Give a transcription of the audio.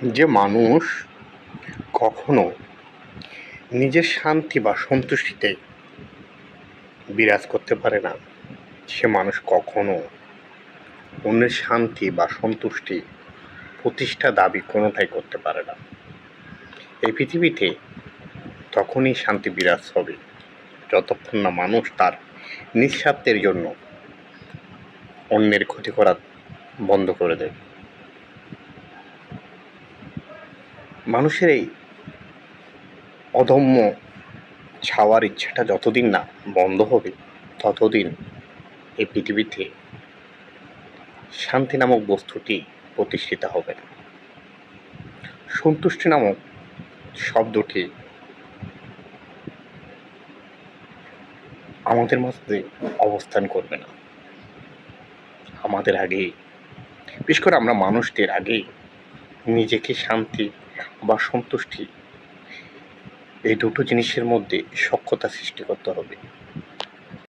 যে মানুষ কখনো নিজের শান্তি বা সন্তুষ্টিতে বিরাজ করতে পারে না, সে মানুষ কখনো অন্যের শান্তি বা সন্তুষ্টি প্রতিষ্ঠা দাবি কোনোটাই করতে পারে না। এই পৃথিবীতে তখনই শান্তি বিরাজ হবে যতক্ষণ না মানুষ তার নিঃস্বার্থের জন্য অন্যের ক্ষতি করা বন্ধ করে দেবে। মানুষের এই অদম্য ছাওয়ার ইচ্ছাটা যতদিন না বন্ধ হবে, ততদিন এই পৃথিবীতে শান্তি নামক বস্তুটি প্রতিষ্ঠিত হবে না। সন্তুষ্টি নামক শব্দটি আমাদের মাঝে অবস্থান করবে না। আমাদের আগে, বিশেষ করে আমরা মানুষদের আগে নিজেকে শান্তি বা সন্তুষ্টি এই দুটো জিনিসের মধ্যে সখ্যতা সৃষ্টি করতে হবে।